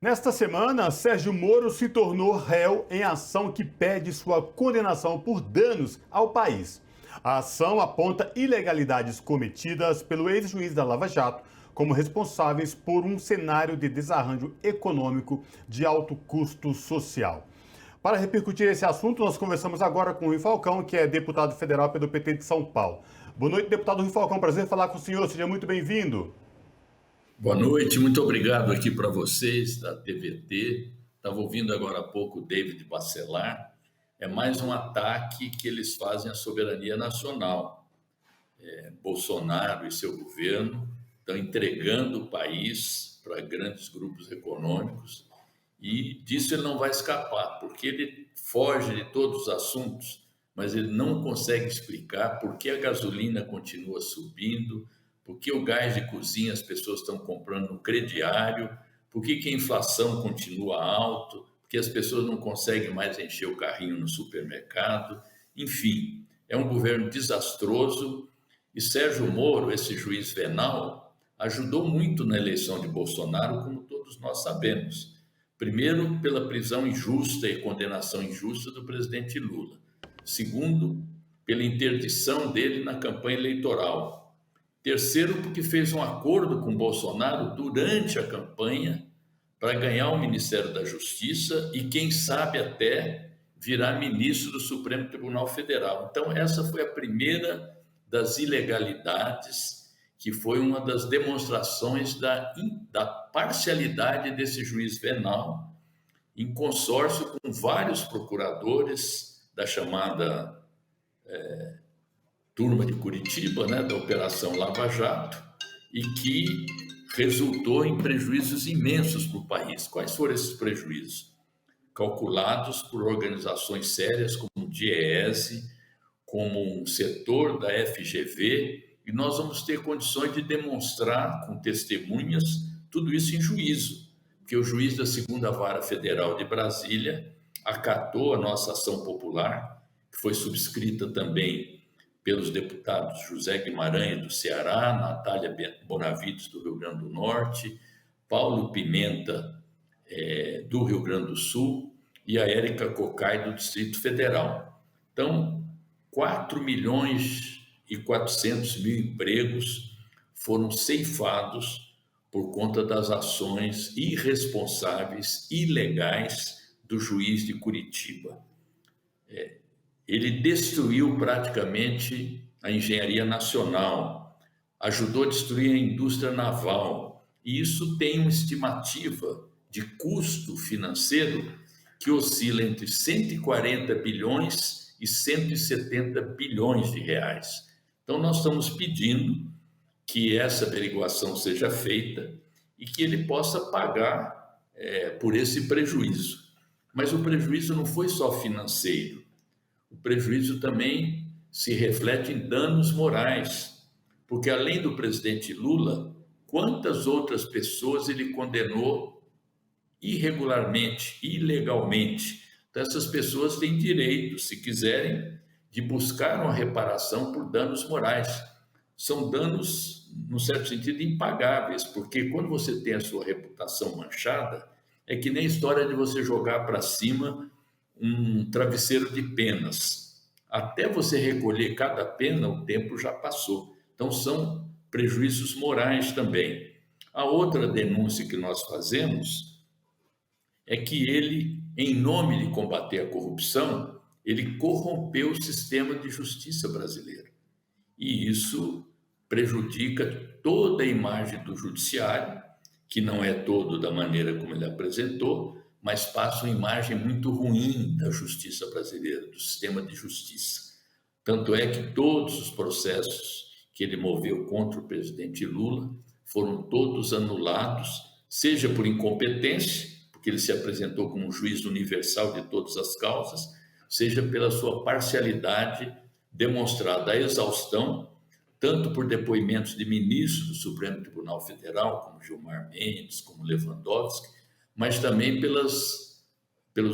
Nesta semana, Sérgio Moro se tornou réu em ação que pede sua condenação por danos ao país. A ação aponta ilegalidades cometidas pelo ex-juiz da Lava Jato como responsáveis por um cenário de desarranjo econômico de alto custo social. Para repercutir esse assunto, nós conversamos agora com o Rui Falcão, que é deputado federal pelo PT de São Paulo. Boa noite, deputado Rui Falcão. Prazer falar com o senhor. Seja muito bem-vindo. Boa noite, muito obrigado aqui para vocês da TVT. Estava ouvindo agora há pouco o David Bacelar. É mais um ataque que eles fazem à soberania nacional. Bolsonaro e seu governo estão entregando o país para grandes grupos econômicos e disso ele não vai escapar, porque ele foge de todos os assuntos, mas ele não consegue explicar por que a gasolina continua subindo, por que o gás de cozinha as pessoas estão comprando no crediário, por que a inflação continua alta, porque as pessoas não conseguem mais encher o carrinho no supermercado. Enfim, é um governo desastroso e Sérgio Moro, esse juiz venal, ajudou muito na eleição de Bolsonaro, como todos nós sabemos. Primeiro, pela prisão injusta e condenação injusta do presidente Lula. Segundo, pela interdição dele na campanha eleitoral. Terceiro, porque fez um acordo com Bolsonaro durante a campanha para ganhar o Ministério da Justiça e, quem sabe, até virar ministro do Supremo Tribunal Federal. Então, essa foi a primeira das ilegalidades, que foi uma das demonstrações da parcialidade desse juiz venal, em consórcio com vários procuradores da chamada turma de Curitiba, né, da Operação Lava Jato, e que resultou em prejuízos imensos para o país. Quais foram esses prejuízos? Calculados por organizações sérias como o DIEESE, como um setor da FGV, e nós vamos ter condições de demonstrar com testemunhas tudo isso em juízo, porque o juiz da Segunda Vara Federal de Brasília acatou a nossa ação popular, que foi subscrita também pelos deputados José Guimarães do Ceará, Natália Bonavides do Rio Grande do Norte, Paulo Pimenta do Rio Grande do Sul e a Érica Cocai do Distrito Federal. Então, 4.400.000 empregos foram ceifados por conta das ações irresponsáveis, ilegais do juiz de Curitiba. Ele destruiu praticamente a engenharia nacional, ajudou a destruir a indústria naval, e isso tem uma estimativa de custo financeiro que oscila entre 140 bilhões e 170 bilhões de reais. Então, nós estamos pedindo que essa averiguação seja feita e que ele possa pagar por esse prejuízo. Mas o prejuízo não foi só financeiro, o prejuízo também se reflete em danos morais, porque além do presidente Lula, quantas outras pessoas ele condenou irregularmente, ilegalmente. Então, essas pessoas têm direito, se quiserem, de buscar uma reparação por danos morais. São danos, num certo sentido, impagáveis, porque quando você tem a sua reputação manchada, é que nem a história de você jogar para cima um travesseiro de penas. Até você recolher cada pena, o tempo já passou. Então, são prejuízos morais também. A outra denúncia que nós fazemos é que ele, em nome de combater a corrupção, ele corrompeu o sistema de justiça brasileiro. E isso prejudica toda a imagem do judiciário, que não é todo da maneira como ele apresentou, mas passa uma imagem muito ruim da justiça brasileira, do sistema de justiça. Tanto é que todos os processos que ele moveu contra o presidente Lula foram todos anulados, seja por incompetência, porque ele se apresentou como um juiz universal de todas as causas, seja pela sua parcialidade demonstrada à exaustão, tanto por depoimentos de ministros do Supremo Tribunal Federal, como Gilmar Mendes, como Lewandowski, mas também pelos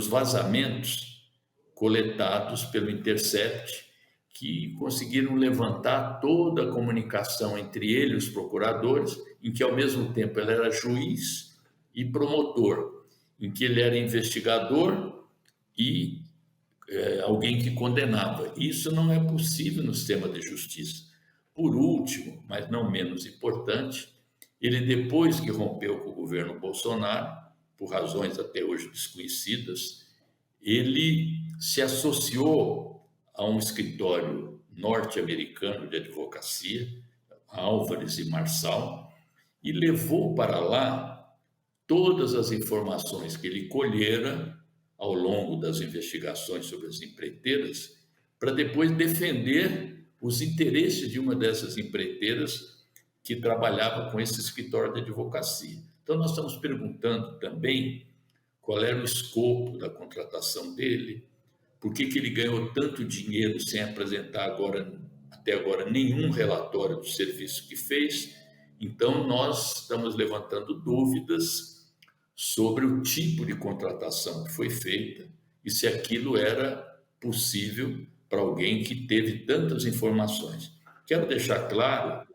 vazamentos coletados pelo Intercept, que conseguiram levantar toda a comunicação entre ele e os procuradores, em que, ao mesmo tempo, ele era juiz e promotor, em que ele era investigador e alguém que condenava. Isso não é possível no sistema de justiça. Por último, mas não menos importante, ele, depois que rompeu com o governo Bolsonaro, por razões até hoje desconhecidas, ele se associou a um escritório norte-americano de advocacia, Álvares e Marçal, e levou para lá todas as informações que ele colhera ao longo das investigações sobre as empreiteiras, para depois defender os interesses de uma dessas empreiteiras que trabalhava com esse escritório de advocacia. Então, nós estamos perguntando também qual era o escopo da contratação dele, por que ele ganhou tanto dinheiro sem apresentar até agora nenhum relatório do serviço que fez. Então, nós estamos levantando dúvidas sobre o tipo de contratação que foi feita e se aquilo era possível para alguém que teve tantas informações. Quero deixar claro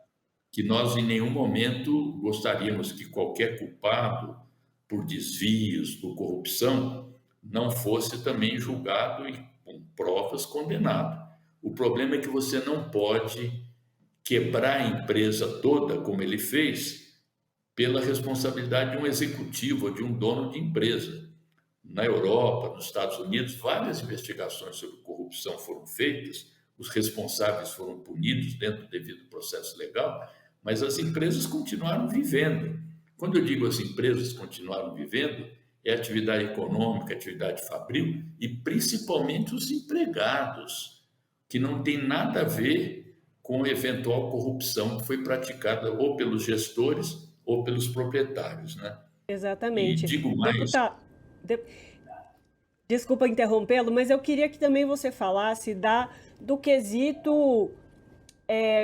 que nós em nenhum momento gostaríamos que qualquer culpado por desvios, por corrupção, não fosse também julgado e com provas condenado. O problema é que você não pode quebrar a empresa toda, como ele fez, pela responsabilidade de um executivo ou de um dono de empresa. Na Europa, nos Estados Unidos, várias investigações sobre corrupção foram feitas, os responsáveis foram punidos dentro do devido processo legal, mas as empresas continuaram vivendo. Quando eu digo as empresas continuaram vivendo, é atividade econômica, atividade fabril e principalmente os empregados, que não tem nada a ver com a eventual corrupção que foi praticada ou pelos gestores ou pelos proprietários, né? Exatamente. E digo mais... Deputado, desculpa interrompê-lo, mas eu queria que também você falasse do quesito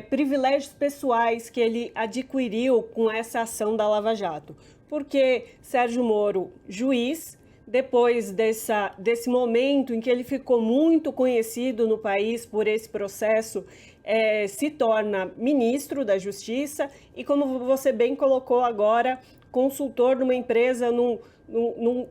privilégios pessoais que ele adquiriu com essa ação da Lava Jato. Porque Sérgio Moro, juiz, depois desse momento em que ele ficou muito conhecido no país por esse processo, se torna ministro da Justiça e, como você bem colocou agora, consultor numa empresa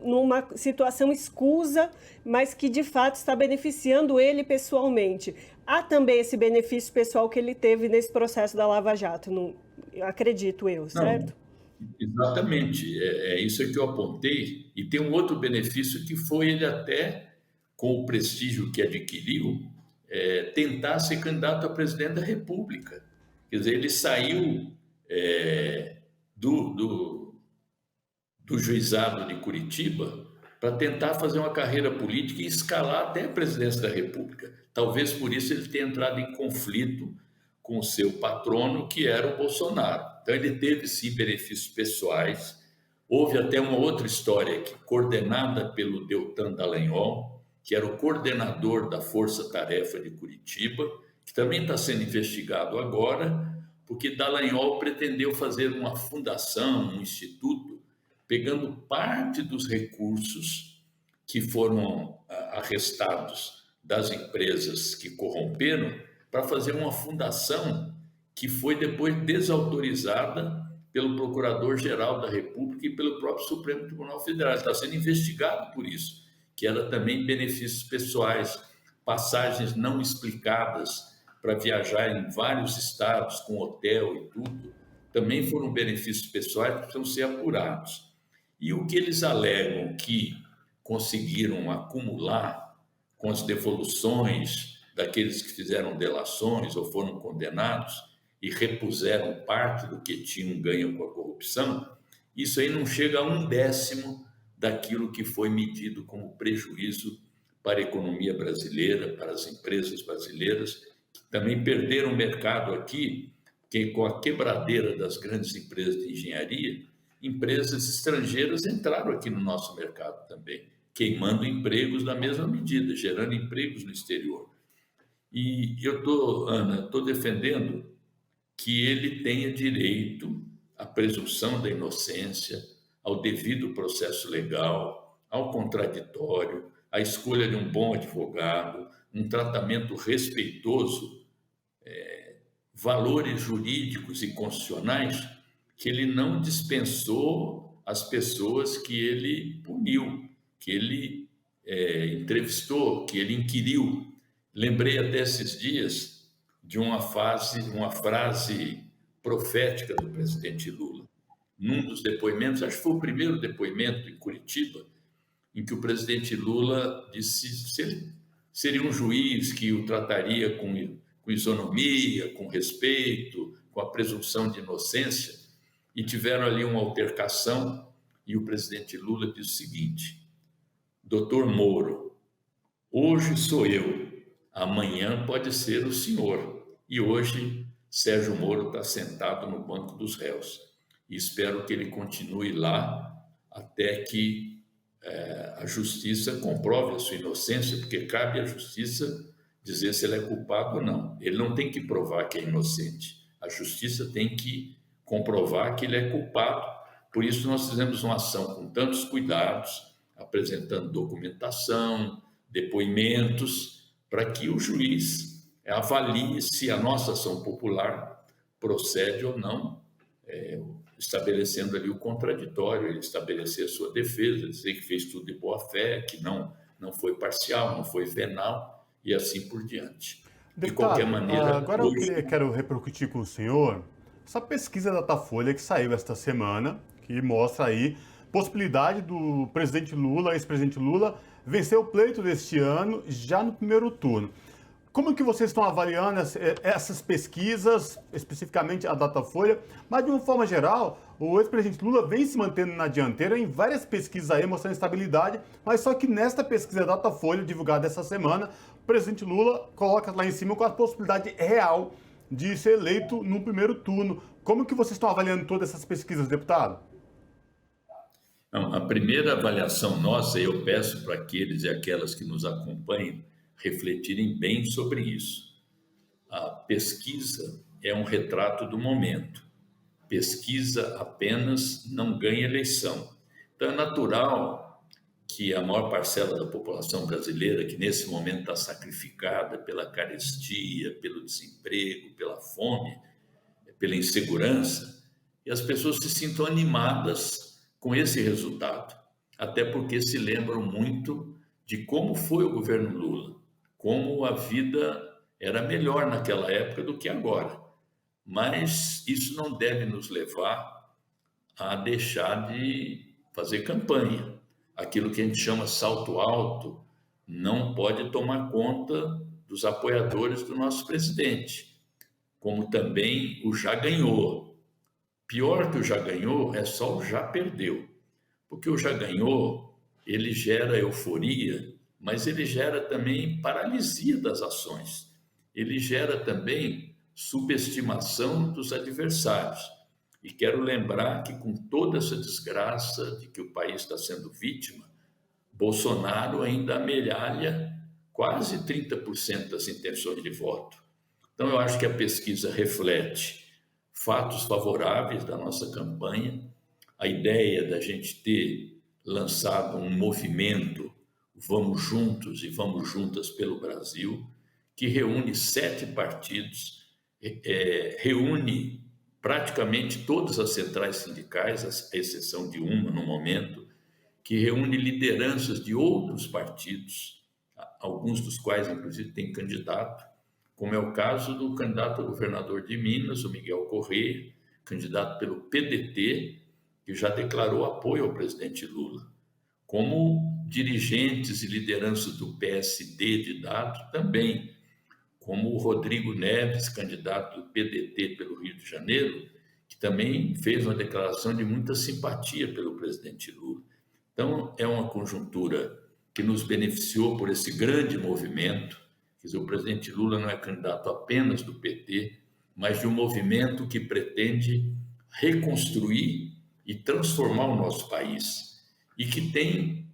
numa situação escusa, mas que de fato está beneficiando ele pessoalmente. Há também esse benefício pessoal que ele teve nesse processo da Lava Jato, não, acredito eu, certo? Não, exatamente, é isso que eu apontei. E tem um outro benefício que foi ele até, com o prestígio que adquiriu, tentar ser candidato a presidente da República. Quer dizer, ele saiu do juizado de Curitiba para tentar fazer uma carreira política e escalar até a presidência da República. Talvez por isso ele tenha entrado em conflito com o seu patrono, que era o Bolsonaro. Então ele teve, sim, benefícios pessoais. Houve até uma outra história que, coordenada pelo Deltan Dallagnol, que era o coordenador da Força Tarefa de Curitiba, que também está sendo investigado agora, porque Dallagnol pretendeu fazer uma fundação, um instituto, pegando parte dos recursos que foram arrestados das empresas que corromperam, para fazer uma fundação que foi depois desautorizada pelo Procurador-Geral da República e pelo próprio Supremo Tribunal Federal. Está sendo investigado por isso, que era também benefícios pessoais, passagens não explicadas para viajar em vários estados com hotel e tudo, também foram benefícios pessoais que precisam ser apurados. E o que eles alegam que conseguiram acumular com as devoluções daqueles que fizeram delações ou foram condenados e repuseram parte do que tinham ganho com a corrupção, isso aí não chega a 1/10 daquilo que foi medido como prejuízo para a economia brasileira, para as empresas brasileiras, que também perderam o mercado aqui, que com a quebradeira das grandes empresas de engenharia, empresas estrangeiras entraram aqui no nosso mercado também, queimando empregos na mesma medida, gerando empregos no exterior. E eu estou defendendo que ele tenha direito à presunção da inocência, ao devido processo legal, ao contraditório, à escolha de um bom advogado, um tratamento respeitoso, valores jurídicos e constitucionais que ele não dispensou as pessoas que ele puniu, que ele entrevistou, que ele inquiriu. Lembrei até esses dias de uma frase profética do presidente Lula. Num dos depoimentos, acho que foi o primeiro depoimento em Curitiba, em que o presidente Lula disse se ele seria um juiz que o trataria com isonomia, com respeito, com a presunção de inocência, e tiveram ali uma altercação, e o presidente Lula disse o seguinte: doutor Moro, hoje sou eu, amanhã pode ser o senhor, e hoje Sérgio Moro está sentado no banco dos réus, e espero que ele continue lá até que a justiça comprove a sua inocência, porque cabe à justiça dizer se ele é culpado ou não. Ele não tem que provar que é inocente. A justiça tem que comprovar que ele é culpado. Por isso nós fizemos uma ação com tantos cuidados, apresentando documentação, depoimentos, para que o juiz avalie se a nossa ação popular procede ou não, estabelecendo ali o contraditório, ele estabelecer a sua defesa, dizer que fez tudo de boa fé, que não foi parcial, não foi venal, e assim por diante. Deputado, de qualquer maneira... Agora eu quero repercutir com o senhor essa pesquisa da Datafolha que saiu esta semana, que mostra aí possibilidade do presidente Lula, ex-presidente Lula, vencer o pleito deste ano já no primeiro turno. Como que vocês estão avaliando essas pesquisas, especificamente a Datafolha? Mas, de uma forma geral, o ex-presidente Lula vem se mantendo na dianteira em várias pesquisas aí, mostrando estabilidade, mas só que nesta pesquisa da Datafolha, divulgada essa semana, o presidente Lula coloca lá em cima com a possibilidade real de ser eleito no primeiro turno. Como que vocês estão avaliando todas essas pesquisas, deputado? Não, a primeira avaliação nossa, eu peço para aqueles e aquelas que nos acompanham refletirem bem sobre isso. A pesquisa é um retrato do momento. Pesquisa apenas não ganha eleição. Então é natural que a maior parcela da população brasileira, que nesse momento está sacrificada pela carestia, pelo desemprego, pela fome, pela insegurança, e as pessoas se sintam animadas com esse resultado, até porque se lembram muito de como foi o governo Lula, como a vida era melhor naquela época do que agora. Mas isso não deve nos levar a deixar de fazer campanha. Aquilo que a gente chama salto alto não pode tomar conta dos apoiadores do nosso presidente, como também o já ganhou. Pior que o já ganhou é só o já perdeu, porque o já ganhou, ele gera euforia, mas ele gera também paralisia das ações. Ele gera também subestimação dos adversários. E quero lembrar que com toda essa desgraça de que o país está sendo vítima, Bolsonaro ainda amealha quase 30% das intenções de voto. Então eu acho que a pesquisa reflete fatos favoráveis da nossa campanha, a ideia da gente ter lançado um movimento Vamos Juntos e Vamos Juntas pelo Brasil, que reúne 7 partidos, reúne praticamente todas as centrais sindicais, à exceção de uma no momento, que reúne lideranças de outros partidos, alguns dos quais, inclusive, têm candidato, como é o caso do candidato a governador de Minas, o Miguel Correia, candidato pelo PDT, que já declarou apoio ao presidente Lula, como dirigentes e lideranças do PSD de dado também, como o Rodrigo Neves, candidato do PDT pelo Rio de Janeiro, que também fez uma declaração de muita simpatia pelo presidente Lula. Então, é uma conjuntura que nos beneficiou por esse grande movimento. Quer dizer, o presidente Lula não é candidato apenas do PT, mas de um movimento que pretende reconstruir e transformar o nosso país e que tem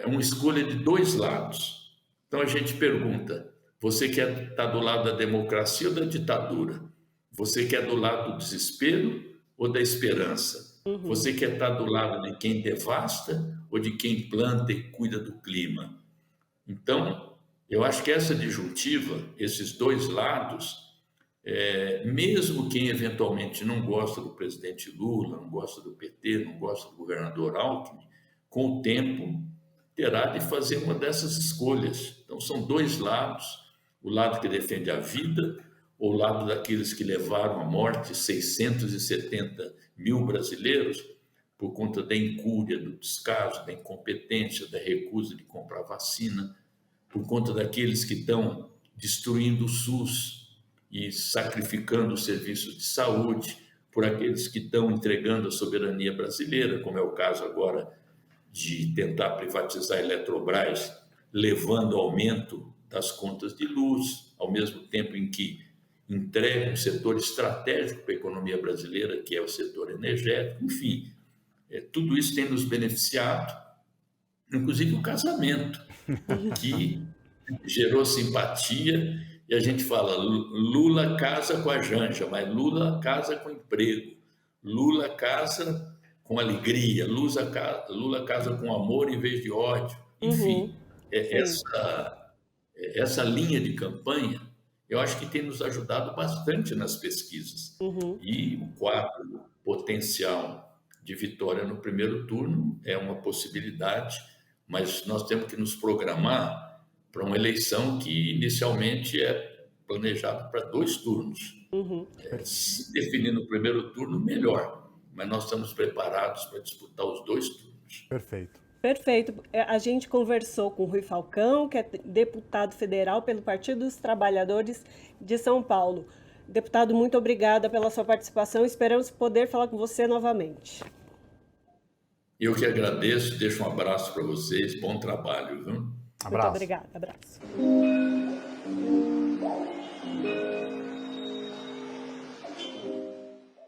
uma escolha de 2 lados. Então, a gente pergunta: você quer estar do lado da democracia ou da ditadura? Você quer do lado do desespero ou da esperança? Você quer estar do lado de quem devasta ou de quem planta e cuida do clima? Então, eu acho que essa disjuntiva, esses 2 lados, Mesmo quem eventualmente não gosta do presidente Lula, não gosta do PT, não gosta do governador Alckmin, com o tempo terá de fazer uma dessas escolhas. Então, são dois lados: o lado que defende a vida, ou o lado daqueles que levaram à morte 670 mil brasileiros por conta da incúria, do descaso, da incompetência, da recusa de comprar vacina, por conta daqueles que estão destruindo o SUS e sacrificando os serviços de saúde, por aqueles que estão entregando a soberania brasileira, como é o caso agora de tentar privatizar a Eletrobras, levando ao aumento das contas de luz, ao mesmo tempo em que entrega um setor estratégico para a economia brasileira, que é o setor energético. Enfim, tudo isso tem nos beneficiado, inclusive o casamento, que gerou simpatia, e a gente fala: Lula casa com a Janja, mas Lula casa com emprego, Lula casa com alegria, Lula casa com amor em vez de ódio. Enfim, essa linha de campanha, eu acho que tem nos ajudado bastante nas pesquisas. E o quadro potencial de vitória no primeiro turno é uma possibilidade, mas nós temos que nos programar para uma eleição que inicialmente é planejada para 2 turnos. Se definir no primeiro turno, melhor, mas nós estamos preparados para disputar os 2 turnos. Perfeito. Perfeito. A gente conversou com o Rui Falcão, que é deputado federal pelo Partido dos Trabalhadores de São Paulo. Deputado, muito obrigada pela sua participação. Esperamos poder falar com você novamente. Eu que agradeço, deixo um abraço para vocês, bom trabalho, viu? Abraço. Muito obrigada, abraço.